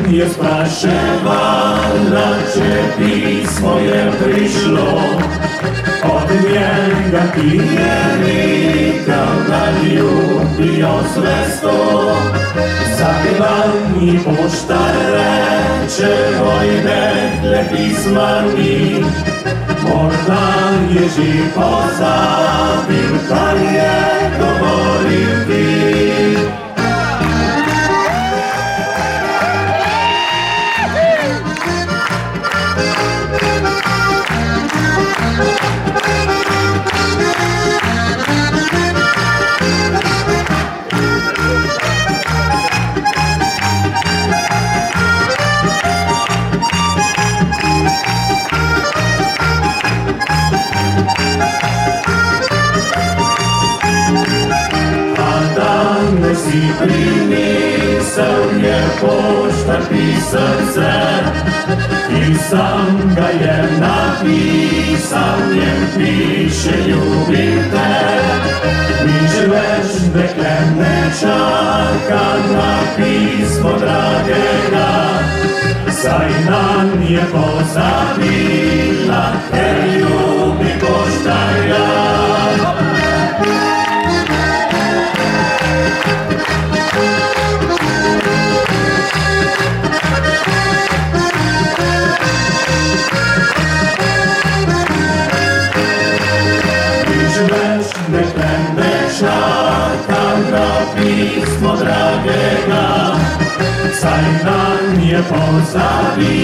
nie spрашивала, czy pismo je prišlo. Od njega ti je rekel, da ljubijo zvesto. Zaklani poštar reče, oj dekle pisma mi. Morda je že pozabil, kar je govoril ti. Si prinesel je poštar pisarce i sam ga je napisal, njem piše ljubim te. Nič več dekle ne čaka na pismo dragega, saj nam je pozabila, ker ljubi poštarja. Dekle ne čakam na pismo dragega, saj nam je pozabila.